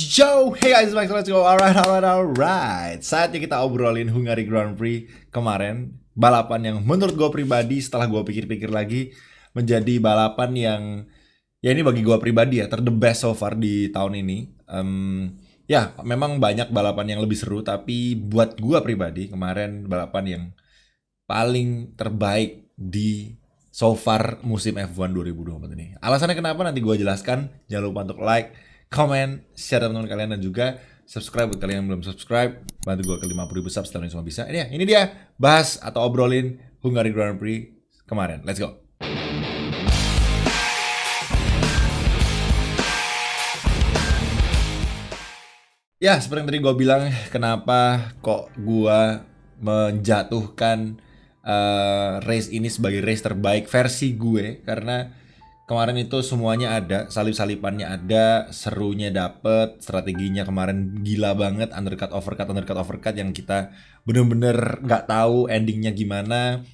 Yo, hey guys, let's go. Alright. Saatnya kita obrolin Hungary Grand Prix kemarin. Balapan yang menurut gue pribadi setelah gue pikir-pikir lagi menjadi balapan yang ya ini bagi gue pribadi ya the best so far di tahun ini. Ya memang banyak balapan yang lebih seru, tapi buat gue pribadi kemarin balapan yang paling terbaik di so far musim F1 2024 ini. Alasannya kenapa nanti gue jelaskan. Jangan lupa untuk like, comment, share teman-teman kalian, dan juga subscribe buat kalian yang belum subscribe. Bantu gue ke 50.000 subs setelah ini semua bisa. Ini dia bahas atau obrolin Hungary Grand Prix kemarin. Let's go. Ya, seperti yang tadi gue bilang, kenapa kok gue menjatuhkan race ini sebagai race terbaik versi gue, karena kemarin itu semuanya ada, salip-salipannya ada, serunya dapet, strateginya kemarin gila banget, undercut overcut yang kita bener-bener nggak tahu endingnya gimana.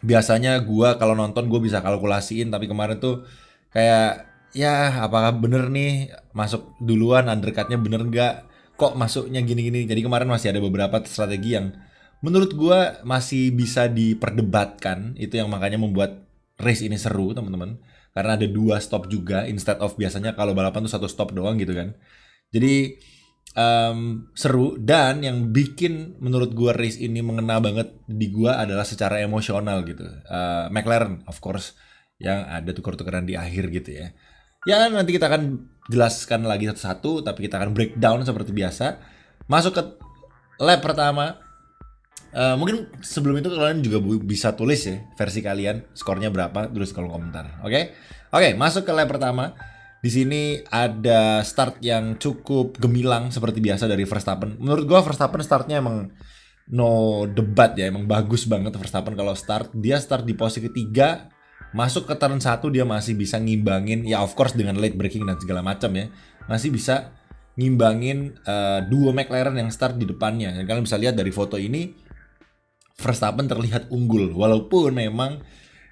Biasanya gue kalau nonton gue bisa kalkulasiin, tapi kemarin tuh kayak ya apakah bener nih masuk duluan, undercutnya bener nggak, kok masuknya gini-gini. Jadi kemarin masih ada beberapa strategi yang menurut gue masih bisa diperdebatkan. Itu yang makanya membuat race ini seru, teman-teman, karena ada 2 stop juga instead of biasanya kalau balapan tuh 1 stop doang gitu kan. Jadi seru, dan yang bikin menurut gue race ini mengena banget di gue adalah secara emosional gitu. McLaren of course yang ada tuker-tukeran di akhir gitu ya. Ya nanti kita akan jelaskan lagi satu-satu, tapi kita akan breakdown seperti biasa. Masuk ke lap pertama. Mungkin sebelum itu kalian juga bisa tulis ya versi kalian, skornya berapa, tulis kolom komentar. Oke, masuk ke lap pertama. Di sini ada start yang cukup gemilang seperti biasa dari Verstappen. Menurut gua Verstappen startnya emang no debat ya, emang bagus banget Verstappen kalau start. Dia start di posisi ketiga, masuk ke turn 1 dia masih bisa ngimbangin, ya of course dengan late braking dan segala macam ya, masih bisa ngimbangin duo McLaren yang start di depannya. Dan kalian bisa lihat dari foto ini, Verstappen terlihat unggul, walaupun memang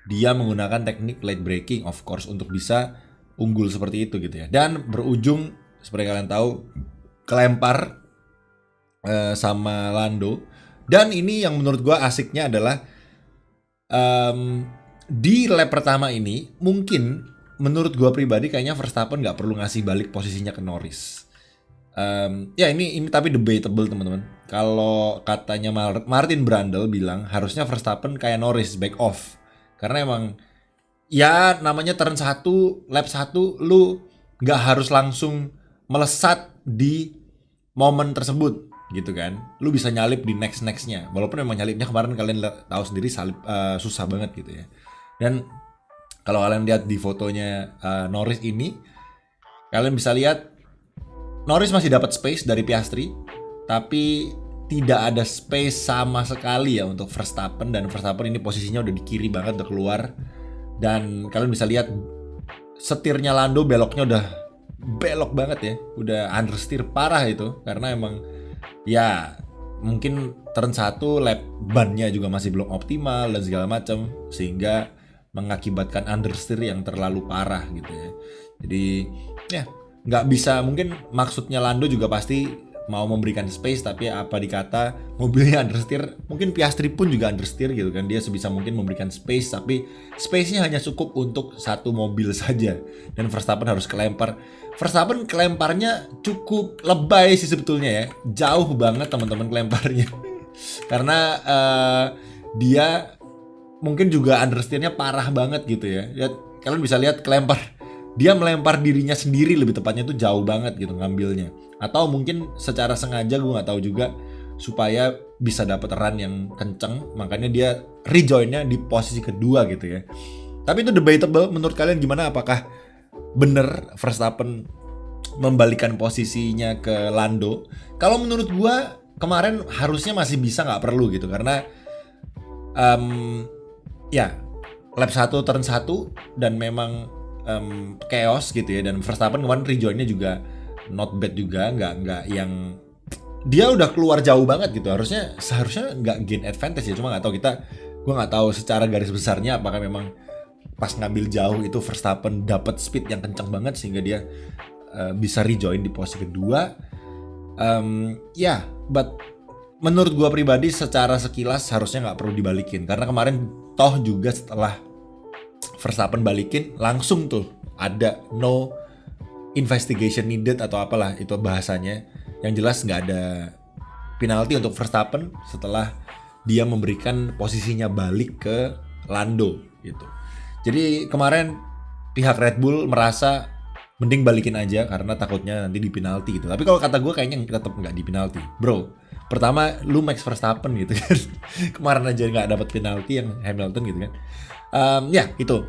dia menggunakan teknik late braking of course untuk bisa unggul seperti itu gitu ya. Dan berujung seperti kalian tahu kelempar sama Lando. Dan ini yang menurut gua asiknya adalah di lap pertama ini mungkin menurut gua pribadi kayaknya Verstappen nggak perlu ngasih balik posisinya ke Norris. Ya ini tapi debatable teman-teman. Kalau katanya Martin Brundle bilang harusnya Verstappen kayak Norris, back off. Karena emang ya namanya turn 1, lap 1, lu gak harus langsung melesat di momen tersebut gitu kan. Lu bisa nyalip di next-nextnya. Walaupun emang nyalipnya kemarin kalian tahu sendiri susah banget gitu ya. Dan kalau kalian lihat di fotonya Norris ini, kalian bisa lihat Norris masih dapat space dari Piastri, tapi tidak ada space sama sekali ya untuk Verstappen. Dan Verstappen ini posisinya udah di kiri banget, udah keluar. Dan kalian bisa lihat setirnya Lando beloknya udah belok banget ya, udah understeer parah itu. Karena emang ya mungkin turn 1 lap bannya juga masih belum optimal dan segala macam, sehingga mengakibatkan understeer yang terlalu parah gitu ya. Jadi ya nggak bisa, mungkin maksudnya Lando juga pasti mau memberikan space, tapi apa dikata mobilnya understeer, mungkin Piastri pun juga understeer gitu kan. Dia sebisa mungkin memberikan space, tapi space-nya hanya cukup untuk satu mobil saja, dan Verstappen harus kelempar. Verstappen kelemparnya cukup lebay sih sebetulnya ya, jauh banget teman-teman kelemparnya. Karena dia mungkin juga understeer-nya parah banget gitu ya. Kalian bisa lihat dia melempar dirinya sendiri, lebih tepatnya itu jauh banget gitu ngambilnya. Atau mungkin secara sengaja, gue nggak tahu juga, supaya bisa dapat run yang kenceng, makanya dia rejoinnya di posisi kedua gitu ya. Tapi itu debatable. Menurut kalian gimana? Apakah bener Verstappen membalikan posisinya ke Lando? Kalau menurut gue kemarin harusnya masih bisa, nggak perlu gitu, karena ya lap 1 turn 1 dan memang chaos gitu ya. Dan Verstappen kemarin rejoinnya juga not bad juga, nggak yang dia udah keluar jauh banget gitu. Seharusnya nggak gain advantage ya, cuma nggak tahu gue nggak tahu secara garis besarnya apakah memang pas ngambil jauh itu Verstappen dapat speed yang kencang banget sehingga dia bisa rejoin di posisi kedua. But menurut gua pribadi secara sekilas harusnya nggak perlu dibalikin, karena kemarin toh juga setelah Verstappen balikin langsung tuh ada no investigation needed atau apalah itu bahasanya, yang jelas nggak ada penalti untuk Verstappen setelah dia memberikan posisinya balik ke Lando gitu. Jadi kemarin pihak Red Bull merasa mending balikin aja karena takutnya nanti di penalti gitu. Tapi kalau kata gue kayaknya tetap nggak di penalti, bro. Pertama, lu Max Verstappen gitu kan. Kemarin aja nggak dapat penalti yang Hamilton gitu kan. Itu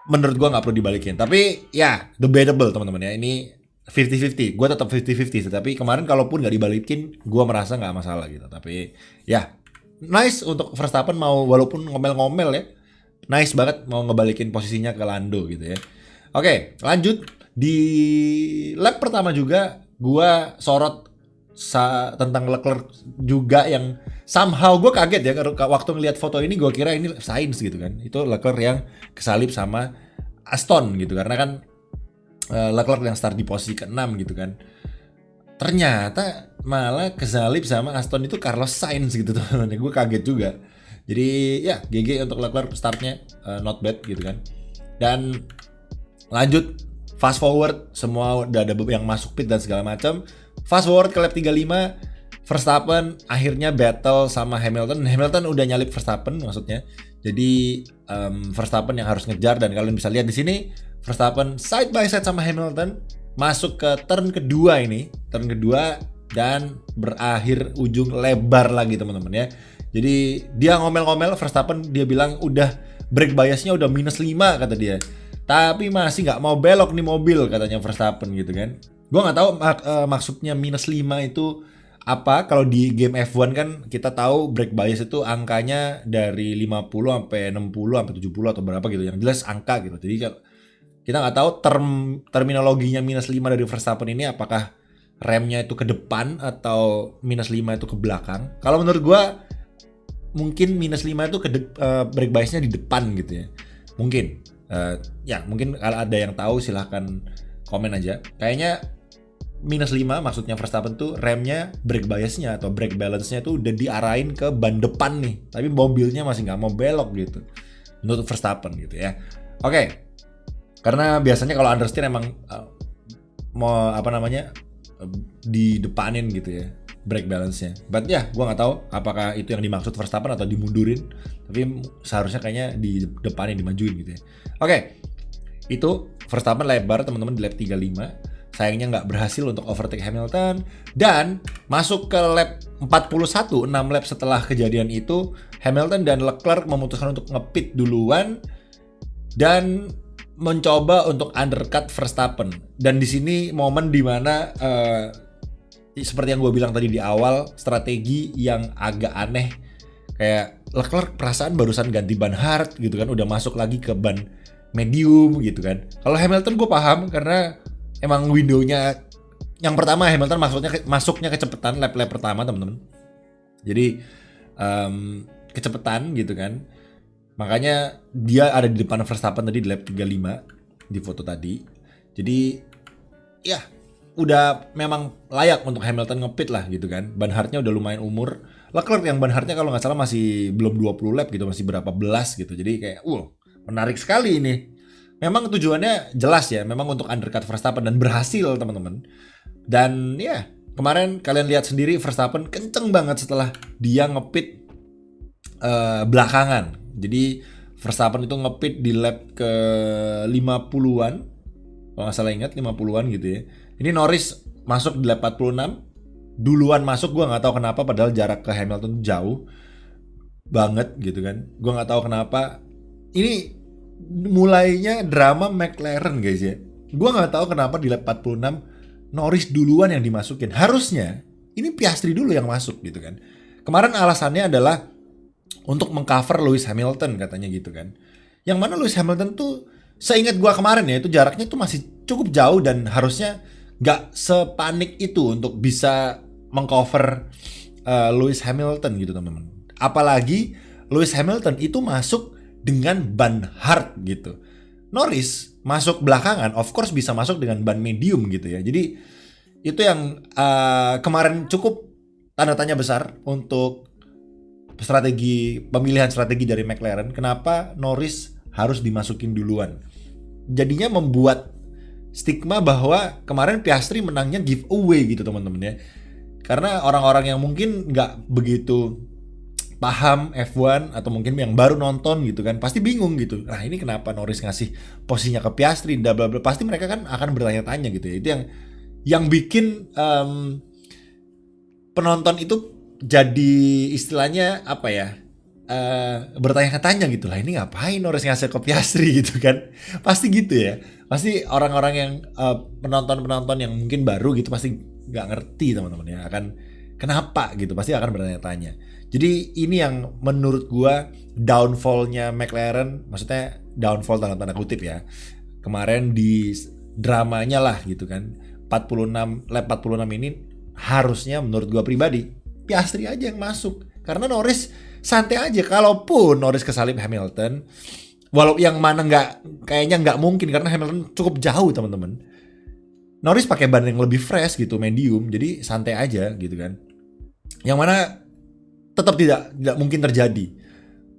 menurut gue nggak perlu dibalikin. Tapi ya debatable teman-teman ya. Ini 50-50. Gue tetap 50-50. Tapi kemarin kalaupun nggak dibalikin, gue merasa nggak masalah gitu. Tapi ya nice untuk Verstappen mau walaupun ngomel-ngomel ya. Nice banget mau ngebalikin posisinya ke Lando gitu ya. Oke, lanjut. Di lap pertama juga gue sorot tentang Leclerc juga, yang somehow gue kaget ya waktu ngelihat foto ini. Gue kira ini Sainz gitu kan, itu Leclerc yang kesalip sama Aston gitu, karena kan Leclerc yang start di posisi ke-6 gitu kan. Ternyata malah kesalip sama Aston itu Carlos Sainz gitu teman-teman. Gue kaget juga. Jadi ya GG untuk Leclerc, startnya not bad gitu kan. Dan lanjut fast forward, semua udah ada yang masuk pit dan segala macam. Fast forward ke lap 35, Verstappen akhirnya battle sama Hamilton. Hamilton udah nyalip Verstappen maksudnya. Jadi Verstappen yang harus ngejar, dan kalian bisa lihat di sini Verstappen side by side sama Hamilton masuk ke turn kedua dan berakhir ujung lebar lagi teman-teman ya. Jadi dia ngomel-ngomel Verstappen, dia bilang udah brake biasnya udah -5 kata dia. Tapi masih nggak mau belok nih mobil katanya Verstappen gitu kan. Gue nggak tahu maksudnya -5 itu apa. Kalau di game F1 kan kita tahu brake bias itu angkanya dari 50 sampai 60 sampai 70 atau berapa gitu. Yang jelas angka gitu. Jadi kita nggak tahu terminologinya -5 dari Verstappen ini apakah remnya itu ke depan atau -5 itu ke belakang. Kalau menurut gue mungkin -5 itu brake biasnya di depan gitu ya. Mungkin. Mungkin kalau ada yang tahu silahkan komen aja. Kayaknya -5 maksudnya Verstappen tuh remnya brake biasnya atau brake balance-nya tuh udah diarahin ke ban depan nih, tapi mobilnya masih nggak mau belok gitu menurut Verstappen gitu ya. Oke. Karena biasanya kalau understeer emang mau didepanin gitu ya brake balance-nya. But ya, gue nggak tahu apakah itu yang dimaksud Verstappen atau dimundurin. Tapi seharusnya kayaknya di depanin, dimajuin gitu ya. Oke, itu Verstappen lebar teman-teman di lap 35. Sayangnya nggak berhasil untuk overtake Hamilton. Dan masuk ke lap 41, 6 lap setelah kejadian itu, Hamilton dan Leclerc memutuskan untuk ngepit duluan dan mencoba untuk undercut Verstappen. Dan di sini momen dimana seperti yang gue bilang tadi di awal, strategi yang agak aneh. Kayak Leclerc perasaan barusan ganti ban hard gitu kan, udah masuk lagi ke ban medium gitu kan. Kalau Hamilton gue paham karena emang windownya yang pertama Hamilton masuknya kecepatan lap pertama teman-teman. Jadi kecepatan gitu kan. Makanya dia ada di depan Verstappen tadi di lap 35 di foto tadi. Jadi ya udah memang layak untuk Hamilton ngepit lah gitu kan. Ban hardnya udah lumayan umur. Leclerc yang ban hardnya kalau nggak salah masih belum 20 lap gitu, masih berapa belas gitu. Jadi kayak menarik sekali ini. Memang tujuannya jelas ya, memang untuk undercut Verstappen dan berhasil teman-teman. Dan ya kemarin kalian lihat sendiri Verstappen kenceng banget setelah dia ngepit belakangan. Jadi Verstappen itu ngepit di lap ke 50-an. Kalau nggak salah ingat 50-an gitu ya. Ini Norris masuk di lap 46. Duluan masuk, gue nggak tahu kenapa, padahal jarak ke Hamilton jauh banget gitu kan. Gue nggak tahu kenapa. Ini mulainya drama McLaren guys ya. Gue nggak tahu kenapa di lap 46 Norris duluan yang dimasukin. Harusnya ini Piastri dulu yang masuk gitu kan. Kemarin alasannya adalah untuk mengcover Lewis Hamilton katanya gitu kan. Yang mana Lewis Hamilton tuh seingat gue kemarin ya, itu jaraknya tuh masih cukup jauh dan harusnya gak sepanik itu untuk bisa mengcover Lewis Hamilton gitu teman-teman. Apalagi Lewis Hamilton itu masuk dengan ban hard gitu. Norris masuk belakangan, of course bisa masuk dengan ban medium gitu ya. Jadi itu yang kemarin cukup tanda tanya besar untuk pemilihan strategi dari McLaren. Kenapa Norris harus dimasukin duluan? Jadinya membuat stigma bahwa kemarin Piastri menangnya giveaway gitu teman-teman ya. Karena orang-orang yang mungkin nggak begitu paham F1 atau mungkin yang baru nonton gitu kan pasti bingung gitu. Nah ini kenapa Norris ngasih posisinya ke Piastri, bla bla bla. Pasti mereka kan akan bertanya-tanya gitu ya. Itu yang bikin penonton itu jadi istilahnya apa ya? Bertanya-tanya gitu lah, ini ngapain Norris ngasih ke Piastri gitu kan. Pasti gitu ya. Pasti orang-orang yang penonton-penonton yang mungkin baru gitu pasti nggak ngerti teman-teman ya, akan kenapa gitu, pasti akan bertanya-tanya. Jadi ini yang menurut gua downfall-nya McLaren, maksudnya downfall dalam tanda kutip ya. Kemarin di dramanya lah gitu kan. lap 46 ini harusnya menurut gua pribadi Piastri aja yang masuk. Karena Norris santai aja, kalaupun Norris kesalip Hamilton, walau yang mana kayaknya nggak mungkin karena Hamilton cukup jauh teman-teman. Norris pakai ban yang lebih fresh gitu, medium, jadi santai aja gitu kan. Yang mana tetap tidak mungkin terjadi.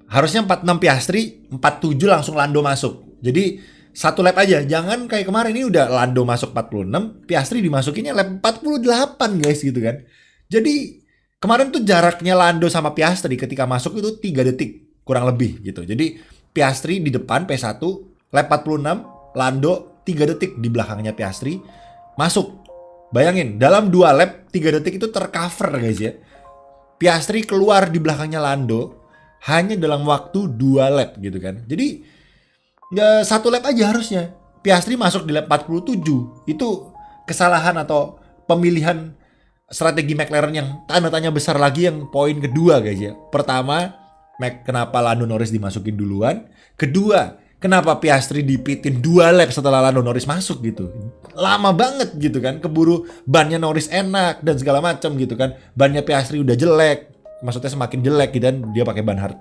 Harusnya 46 Piastri, 47 langsung Lando masuk. Jadi satu lap aja, jangan kayak kemarin ini udah Lando masuk 46, Piastri dimasukinnya lap 48 guys gitu kan. Jadi kemarin tuh jaraknya Lando sama Piastri ketika masuk itu 3 detik kurang lebih gitu. Jadi Piastri di depan P1, lap 46, Lando 3 detik di belakangnya Piastri masuk. Bayangin, dalam 2 lap 3 detik itu tercover guys ya. Piastri keluar di belakangnya Lando hanya dalam waktu 2 lap gitu kan. Jadi ya 1 lap aja harusnya. Piastri masuk di lap 47. Itu kesalahan atau pemilihan strategi McLaren yang tanda tanya besar lagi, yang poin kedua guys ya. Pertama, kenapa Lando Norris dimasukin duluan? Kedua, kenapa Piastri dipitin 2 lap setelah Lando Norris masuk gitu. Lama banget gitu kan. Keburu bannya Norris enak dan segala macam gitu kan. Bannya Piastri udah jelek. Maksudnya semakin jelek gitu, dan dia pakai ban hard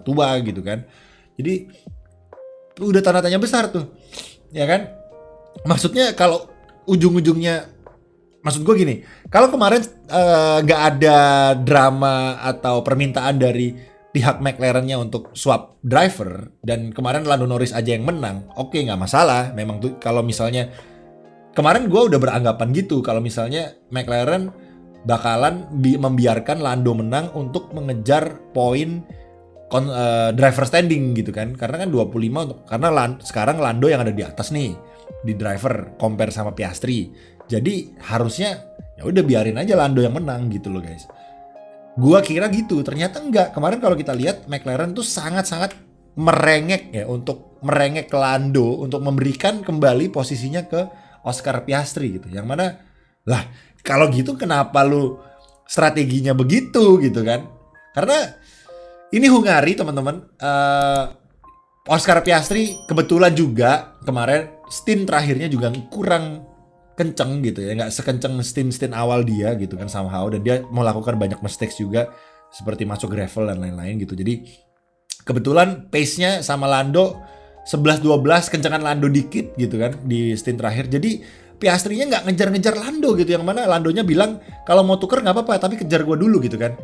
tua gitu kan. Jadi udah tanda tanya besar tuh. Ya kan? Maksudnya kalau ujung-ujungnya, maksud gue gini, kalau kemarin nggak ada drama atau permintaan dari pihak McLaren-nya untuk swap driver dan kemarin Lando Norris aja yang menang, oke, nggak masalah. Memang tuh kalau misalnya kemarin gue udah beranggapan gitu, kalau misalnya McLaren bakalan membiarkan Lando menang untuk mengejar poin driver standing gitu kan, karena kan 25 karena sekarang Lando yang ada di atas nih di driver compare sama Piastri. Jadi harusnya ya udah biarin aja Lando yang menang gitu loh guys. Gua kira gitu, ternyata enggak. Kemarin kalau kita lihat McLaren tuh sangat-sangat merengek ya, untuk merengek ke Lando untuk memberikan kembali posisinya ke Oscar Piastri gitu. Yang mana lah kalau gitu kenapa lu strateginya begitu gitu kan? Karena ini Hungari teman-teman. Oscar Piastri kebetulan juga kemarin stint terakhirnya juga kurang kenceng gitu ya, nggak sekenceng stint awal dia gitu kan somehow, dan dia melakukan banyak mistakes juga seperti masuk gravel dan lain-lain gitu. Jadi kebetulan pace-nya sama Lando 11-12, kencengan Lando dikit gitu kan di stint terakhir. Jadi Piastrinya nggak ngejar-ngejar Lando gitu, yang mana Landonya bilang kalau mau tuker nggak apa-apa tapi kejar gue dulu gitu kan.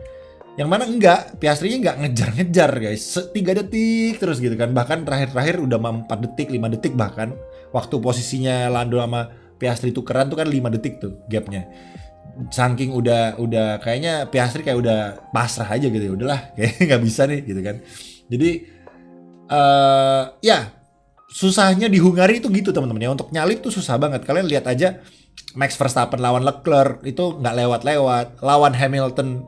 Yang mana enggak, Piastrinya nggak ngejar-ngejar guys, 3 detik terus gitu kan. Bahkan terakhir udah 4 detik, 5 detik bahkan. Waktu posisinya Lando sama Piastri tukeran tuh kan 5 detik tuh gapnya. Saking udah kayaknya Piastri kayak udah pasrah aja gitu ya. Udahlah, kayaknya nggak bisa nih gitu kan. Jadi ya susahnya di Hungari itu gitu teman-teman ya. Untuk nyalip tuh susah banget. Kalian lihat aja Max Verstappen lawan Leclerc itu nggak lewat-lewat. Lawan Hamilton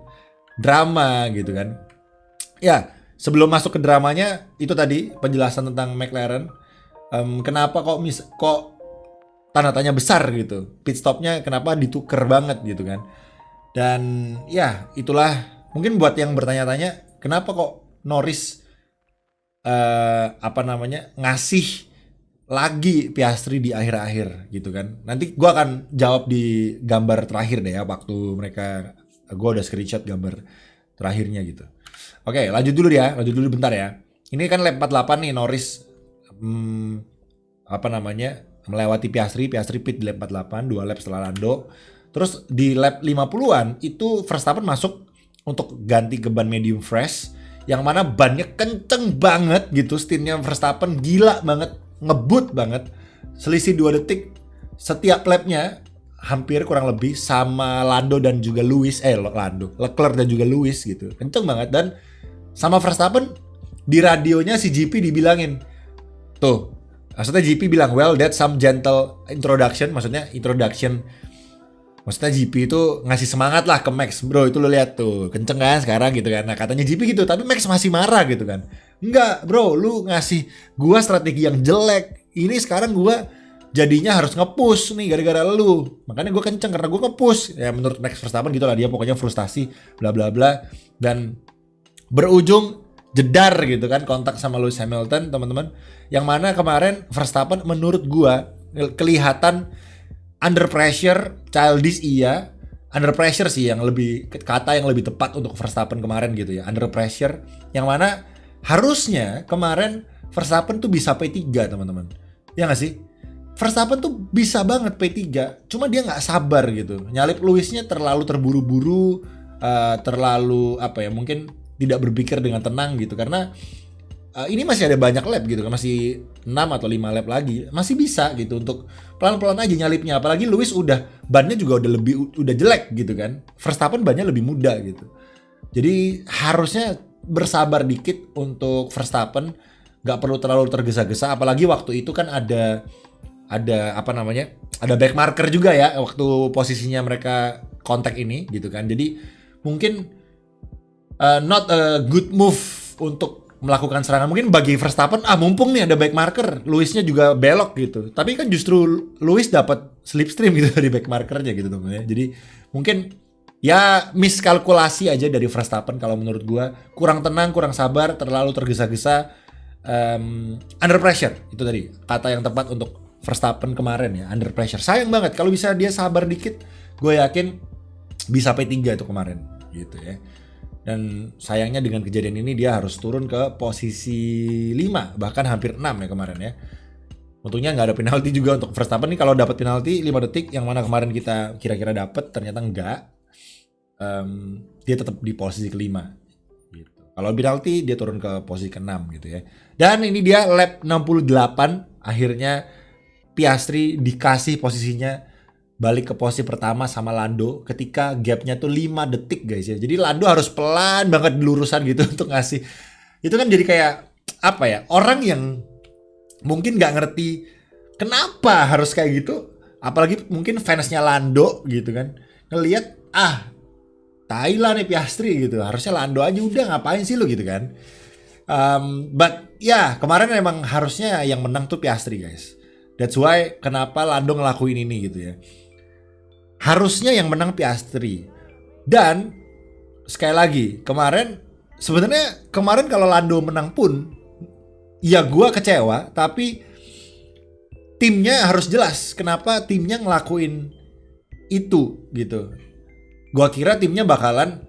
drama gitu kan. Ya, sebelum masuk ke dramanya itu tadi penjelasan tentang McLaren. Kenapa kok tanda tanya besar gitu. Pit stopnya kenapa dituker banget gitu kan. Dan ya itulah mungkin buat yang bertanya-tanya kenapa kok Norris ngasih lagi Piastri di akhir-akhir gitu kan. Nanti gue akan jawab di gambar terakhir deh ya, waktu mereka, gue udah screenshot gambar terakhirnya gitu. Oke, lanjut dulu bentar ya. Ini kan lap 48 nih Norris apa namanya melewati Piastri pit di lap 48, 2 lap setelah Lando. Terus di lap 50-an itu Verstappen masuk untuk ganti ke ban medium fresh, yang mana bannya kenceng banget gitu, stintnya Verstappen gila banget, ngebut banget, selisih 2 detik setiap lapnya, hampir kurang lebih sama Lando dan juga Leclerc dan juga Lewis gitu, kenceng banget. Dan sama Verstappen di radionya si GP dibilangin, tuh, maksudnya GP bilang, well that's some gentle introduction, maksudnya GP itu ngasih semangat lah ke Max, bro, itu lo lihat tuh, kenceng kan sekarang gitu kan. Nah katanya GP gitu, tapi Max masih marah gitu kan. Enggak bro, lu ngasih gua strategi yang jelek, ini sekarang gua jadinya harus nge-push nih gara-gara lu, makanya gua kenceng karena gua nge-push. Ya menurut Max Verstappen gitu lah, dia pokoknya frustasi bla bla bla, dan berujung jedar gitu kan kontak sama Lewis Hamilton, teman-teman. Yang mana kemarin Verstappen menurut gua kelihatan under pressure, childish iya. Under pressure sih yang lebih, kata yang lebih tepat untuk Verstappen kemarin gitu ya. Under pressure, yang mana harusnya kemarin Verstappen tuh bisa P3, teman-teman. Ya nggak sih? Verstappen tuh bisa banget P3, cuma dia nggak sabar gitu. Nyalip Lewisnya terlalu terburu-buru, terlalu apa ya, mungkin tidak berpikir dengan tenang gitu. Karena ini masih ada banyak lap gitu kan, masih 6 atau 5 lap lagi, masih bisa gitu untuk pelan-pelan aja nyalipnya. Apalagi Lewis bannya juga udah jelek gitu kan, Verstappen bannya lebih muda gitu. Jadi harusnya bersabar dikit untuk Verstappen, nggak perlu terlalu tergesa-gesa. Apalagi waktu itu kan ada apa namanya, ada back marker juga ya waktu posisinya mereka kontak ini gitu kan. Jadi mungkin not a good move untuk melakukan serangan. Mungkin bagi Verstappen, mumpung nih ada back marker, Lewisnya juga belok gitu. Tapi kan justru Lewis dapat slipstream gitu dari back markernya gitu teman-teman ya. Jadi mungkin ya miskalkulasi aja dari Verstappen kalau menurut gua. Kurang tenang, kurang sabar, terlalu tergesa-gesa, under pressure. Itu tadi kata yang tepat untuk Verstappen kemarin ya, under pressure. Sayang banget, kalau bisa dia sabar dikit, gue yakin bisa P3 itu kemarin gitu ya. Dan sayangnya dengan kejadian ini dia harus turun ke posisi 5, bahkan hampir 6 ya kemarin ya. Untungnya nggak ada penalti juga untuk Verstappen nih. Kalau dapat penalti 5 detik yang mana kemarin kita kira-kira dapat, ternyata enggak. Dia tetap di posisi kelima gitu. Kalau penalti dia turun ke posisi ke-6 gitu ya. Dan ini dia lap 68, akhirnya Piastri dikasih posisinya balik ke posisi pertama sama Lando ketika gapnya tuh 5 detik guys ya. Jadi Lando harus pelan banget lurusan gitu untuk ngasih. Itu kan jadi kayak apa ya, orang yang mungkin nggak ngerti kenapa harus kayak gitu. Apalagi mungkin fansnya Lando gitu kan, ngelihat Thailand nih Piastri gitu, harusnya Lando aja, udah ngapain sih lu gitu kan. But ya kemarin emang harusnya yang menang tuh Piastri guys. That's why kenapa Lando ngelakuin ini gitu ya. Harusnya yang menang Piastri. Dan sekali lagi, sebenarnya kemarin kalau Lando menang pun ya gua kecewa, tapi timnya harus jelas kenapa timnya ngelakuin itu gitu. Gua kira timnya bakalan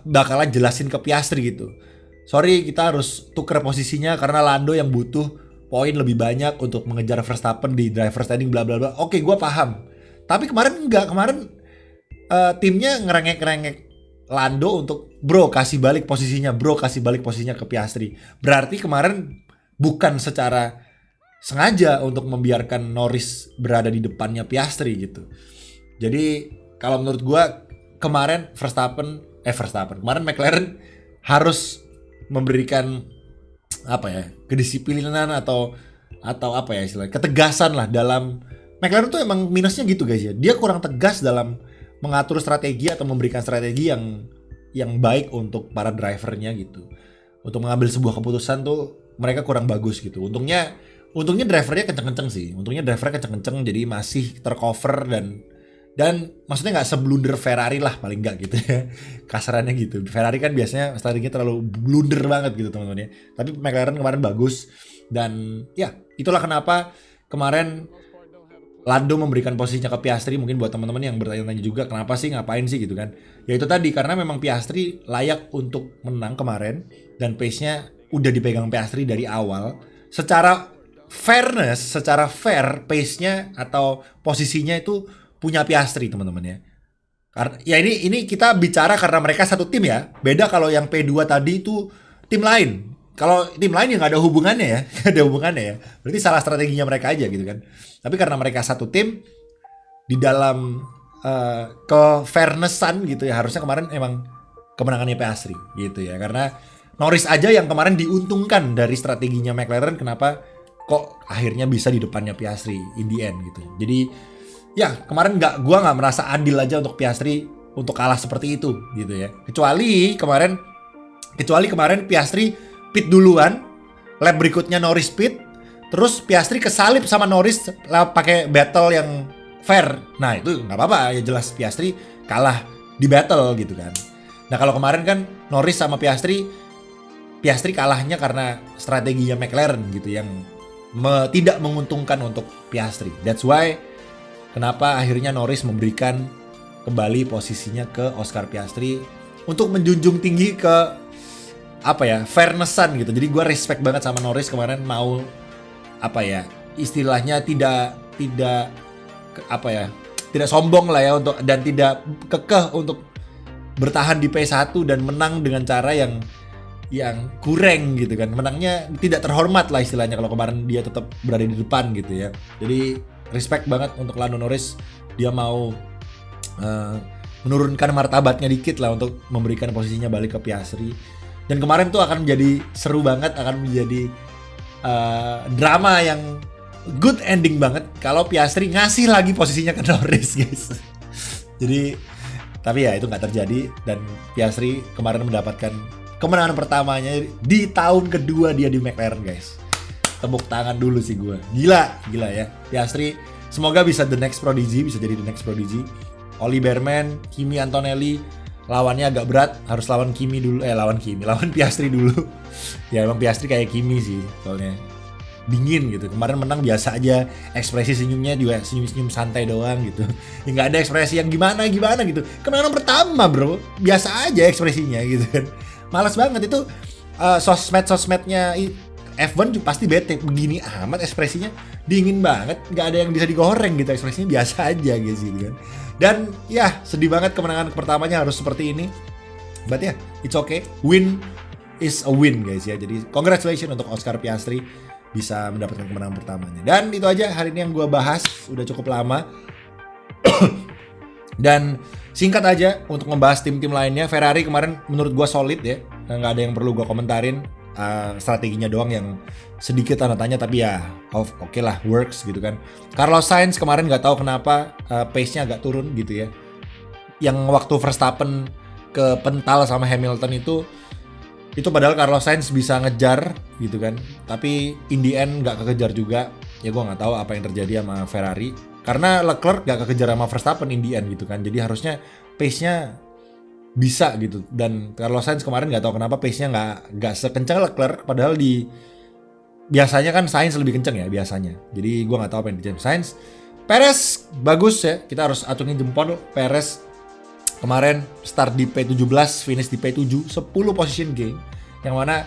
bakalan jelasin ke Piastri gitu. Sorry, kita harus tuker posisinya karena Lando yang butuh poin lebih banyak untuk mengejar Verstappen di driver standing bla bla bla. Oke, gue paham. Tapi kemarin enggak. Kemarin timnya ngerengek Lando untuk kasih balik posisinya ke Piastri. Berarti kemarin bukan secara sengaja untuk membiarkan Norris berada di depannya Piastri gitu. Jadi kalau menurut gue kemarin kemarin McLaren harus memberikan apa ya, kedisiplinan atau apa ya istilahnya, ketegasan lah dalam. McLaren tuh emang minusnya gitu guys ya, dia kurang tegas dalam mengatur strategi atau memberikan strategi yang baik untuk para drivernya gitu. Untuk mengambil sebuah keputusan tuh mereka kurang bagus gitu. Untungnya drivernya kenceng-kenceng sih, jadi masih tercover dan maksudnya nggak seblunder Ferrari lah paling nggak gitu ya, kasarannya gitu. Ferrari kan biasanya strateginya terlalu blunder banget gitu teman-teman ya. Tapi McLaren kemarin bagus, dan ya itulah kenapa kemarin Lando memberikan posisinya ke Piastri. Mungkin buat teman-teman yang bertanya-tanya juga kenapa sih, ngapain sih gitu kan. Ya itu tadi, karena memang Piastri layak untuk menang kemarin dan pace-nya udah dipegang Piastri dari awal. Secara fairness, secara fair pace-nya atau posisinya itu punya Piastri teman-teman ya. Karena ya ini kita bicara karena mereka satu tim ya. Beda kalau yang P2 tadi itu tim lain. Kalau tim lain yang nggak ada hubungannya ya, nggak ada hubungannya ya. Berarti salah strateginya mereka aja gitu kan. Tapi karena mereka satu tim di dalam ke fairnessan gitu ya, harusnya kemarin emang kemenangannya Piastri gitu ya. Karena Norris aja yang kemarin diuntungkan dari strateginya McLaren, kenapa kok akhirnya bisa di depannya Piastri in the end gitu. Jadi ya kemarin gua nggak merasa adil aja untuk Piastri untuk kalah seperti itu gitu ya. Kecuali kemarin Piastri pit duluan, lap berikutnya Norris pit, terus Piastri kesalip sama Norris pakai battle yang fair. Nah itu nggak apa-apa ya, jelas Piastri kalah di battle gitu kan. Nah kalau kemarin kan Norris sama Piastri kalahnya karena strateginya McLaren gitu yang tidak menguntungkan untuk Piastri. That's why kenapa akhirnya Norris memberikan kembali posisinya ke Oscar Piastri untuk menjunjung tinggi ke fairnessan gitu. Jadi gue respect banget sama Norris kemarin, mau istilahnya tidak sombong lah ya untuk, dan tidak kekeh untuk bertahan di P1 dan menang dengan cara yang kurang gitu kan. Menangnya tidak terhormat lah istilahnya kalau kemarin dia tetap berada di depan gitu ya. Jadi respect banget untuk Lando Norris, dia mau menurunkan martabatnya dikit lah untuk memberikan posisinya balik ke Piastri. Dan kemarin tuh akan menjadi seru banget, akan menjadi drama yang good ending banget kalau Piastri ngasih lagi posisinya ke Norris guys. Jadi tapi ya itu nggak terjadi, dan Piastri kemarin mendapatkan kemenangan pertamanya di tahun kedua dia di McLaren guys. Tepuk tangan dulu sih gue. Gila ya. Piastri semoga bisa jadi the next prodigy. Oli Bearman, Kimi Antonelli lawannya agak berat, harus lawan Piastri dulu. Ya emang Piastri kayak Kimi sih soalnya. Dingin gitu. Kemarin menang biasa aja, ekspresi senyumnya juga senyum-senyum santai doang gitu. Ya nggak ada ekspresi yang gimana gitu. Kemenangan pertama bro, biasa aja ekspresinya gitu kan. Malas banget itu sosmednya F1 juga pasti bete. Begini amat ekspresinya, dingin banget, nggak ada yang bisa digoreng gitu, ekspresinya biasa aja guys gitu kan. Dan ya sedih banget kemenangan pertamanya harus seperti ini. But ya it's okay, win is a win guys ya. Jadi congratulations untuk Oscar Piastri bisa mendapatkan kemenangan pertamanya. Dan itu aja hari ini yang gue bahas, udah cukup lama. Dan singkat aja untuk ngebahas tim-tim lainnya. Ferrari kemarin menurut gue solid ya, nggak ada yang perlu gue komentarin. Strateginya doang yang sedikit tanda tanya, tapi ya oke lah, works gitu kan. Carlos Sainz kemarin nggak tahu kenapa pace-nya agak turun gitu ya. Yang waktu Verstappen ke pental sama Hamilton itu padahal Carlos Sainz bisa ngejar gitu kan, tapi in the end nggak kekejar juga. Ya gue nggak tahu apa yang terjadi sama Ferrari, karena Leclerc nggak kekejar sama Verstappen in the end gitu kan. Jadi harusnya pace-nya bisa gitu, dan Carlos Sainz kemarin nggak tahu kenapa pace-nya nggak sekencang Leclerc, padahal biasanya kan Sainz lebih kenceng ya biasanya. Jadi gue nggak tahu apa yang terjadi Sainz. Perez bagus ya, kita harus acungin jempol. Perez kemarin start di P17, finish di P7, 10 position gain, yang mana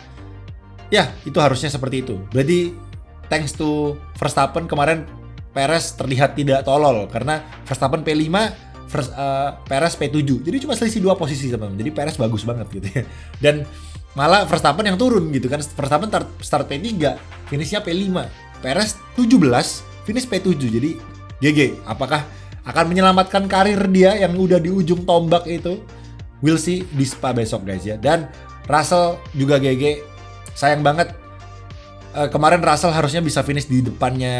ya itu harusnya seperti itu. Berarti thanks to Verstappen kemarin Perez terlihat tidak tolol, karena Verstappen P5, Perez P7, jadi cuma selisih 2 posisi teman-teman. Jadi Perez bagus banget gitu ya. Dan malah Verstappen yang turun gitu kan. Verstappen start P3, finishnya P5. Perez 17, finish P7. Jadi GG, apakah akan menyelamatkan karir dia yang udah di ujung tombak itu? We'll see di Spa besok guys ya. Dan Russell juga GG, sayang banget. Kemarin Russell harusnya bisa finish di depannya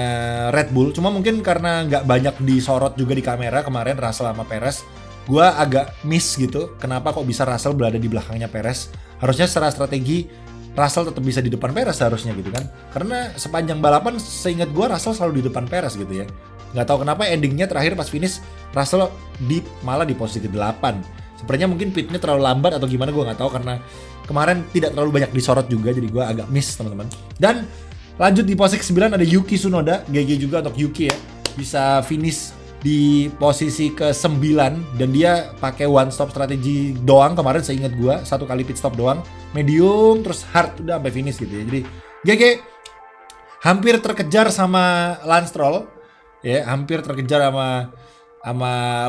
Red Bull, cuma mungkin karena nggak banyak disorot juga di kamera kemarin Russell sama Perez, gue agak miss gitu. Kenapa kok bisa Russell berada di belakangnya Perez? Harusnya secara strategi Russell tetap bisa di depan Perez harusnya gitu kan. Karena sepanjang balapan seingat gue Russell selalu di depan Perez gitu ya. Nggak tahu kenapa endingnya terakhir pas finish Russell malah di posisi ke-8. Sepertinya mungkin pitnya terlalu lambat atau gimana, gue nggak tahu, karena kemarin tidak terlalu banyak disorot juga, jadi gue agak miss teman-teman. Dan lanjut di posisi 9 ada Yuki Tsunoda, GG juga untuk Yuki ya, bisa finish di posisi ke-9, dan dia pakai one stop strategi doang kemarin seingat gue, 1 kali pit stop doang, medium terus hard udah sampai finish gitu ya. Jadi GG hampir terkejar sama Lance Stroll. Ya, hampir terkejar sama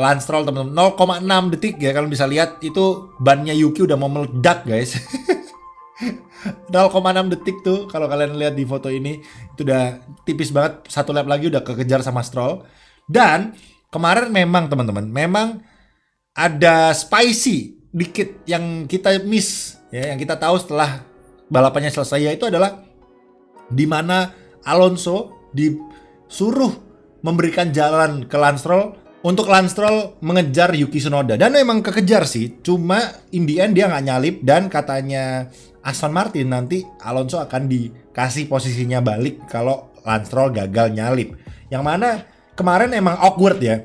Lance Stroll teman-teman. 0,6 detik ya, kalau bisa lihat itu bannya Yuki udah mau meledak guys. 0,6 detik tuh kalau kalian lihat di foto ini, itu udah tipis banget, satu lap lagi udah kekejar sama Stroll. Dan kemarin memang teman-teman, memang ada spicy dikit yang kita miss ya, yang kita tahu setelah balapannya selesai, yaitu adalah di mana Alonso disuruh memberikan jalan ke Lance Stroll untuk Lance Stroll mengejar Yuki Tsunoda, dan memang kekejar sih, cuma in the end dia nggak nyalip, dan katanya Aston Martin nanti Alonso akan dikasih posisinya balik kalau Lance Stroll gagal nyalip, yang mana kemarin emang awkward ya,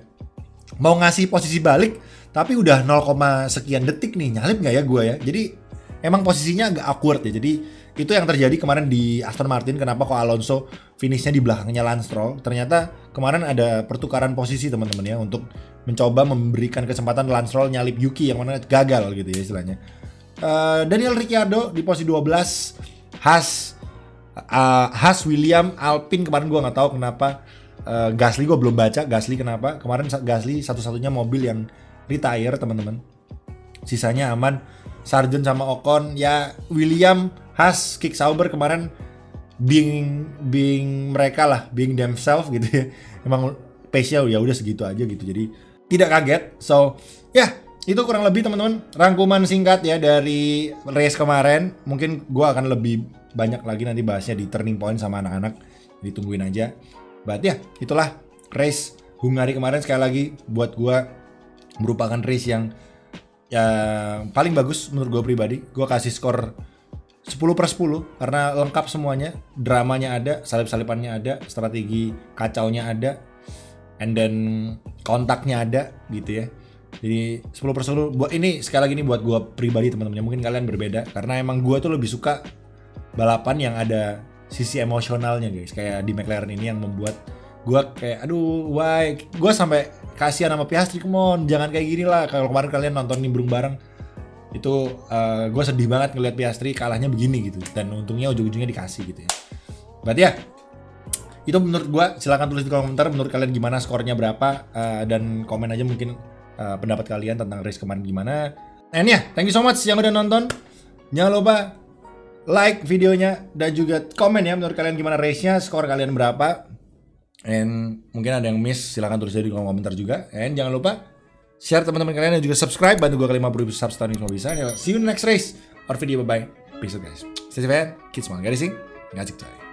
mau ngasih posisi balik tapi udah 0, sekian detik nih, nyalip nggak ya gue ya. Jadi emang posisinya agak awkward ya. Jadi itu yang terjadi kemarin di Aston Martin. Kenapa kok Alonso finishnya di belakangnya Lance Stroll? Ternyata kemarin ada pertukaran posisi teman-teman ya, untuk mencoba memberikan kesempatan Lance Stroll nyalip Yuki yang mana gagal gitu ya istilahnya. Daniel Ricciardo di posisi 12, Haas, William, Alpine kemarin gue nggak tahu kenapa. Gasly gue belum baca Gasly kenapa. Kemarin Gasly satu-satunya mobil yang retire teman-teman. Sisanya aman. Sargent sama Ocon ya. William, Haas, Kick Sauber kemarin being mereka lah, being themselves gitu ya. Emang pace-nya ya udah segitu aja gitu. Jadi tidak kaget. So ya, itu kurang lebih teman-teman rangkuman singkat ya dari race kemarin. Mungkin gue akan lebih banyak lagi nanti bahasnya di Turning Point sama anak-anak. Jadi tungguin aja. But ya, itulah race Hungari kemarin. Sekali lagi buat gue merupakan race yang paling bagus menurut gue pribadi. Gue kasih skor 10/10 karena lengkap semuanya. Dramanya ada, salip-salipannya ada, strategi kacaunya ada, and then kontaknya ada gitu ya. Jadi 10/10 buat ini, sekali lagi ini buat gue pribadi teman-teman. Mungkin kalian berbeda karena emang gue tuh lebih suka balapan yang ada sisi emosionalnya guys. Kayak di McLaren ini yang membuat gue kayak aduh why, gue sampai kasihan sama Piastri, come on jangan kayak gini lah. Kalau kemarin kalian nonton nimbrung bareng itu gue sedih banget ngeliat Piastri kalahnya begini gitu, dan untungnya ujung-ujungnya dikasih gitu ya. Berarti ya itu menurut gue, silahkan tulis di kolom komentar menurut kalian gimana, skornya berapa, dan komen aja mungkin pendapat kalian tentang race kemarin gimana. And ya, thank you so much yang udah nonton. Jangan lupa like videonya dan juga komen ya menurut kalian gimana race-nya, skor kalian berapa. And mungkin ada yang miss, silahkan tulis di kolom komentar juga. And jangan lupa share teman-teman kalian dan juga subscribe, bantu gue ke 50.000 subscribe kalau bisa. See you in the next race or video, bye bye. Peace out guys. Stay safe and keep smart. Garising, ngajik coy.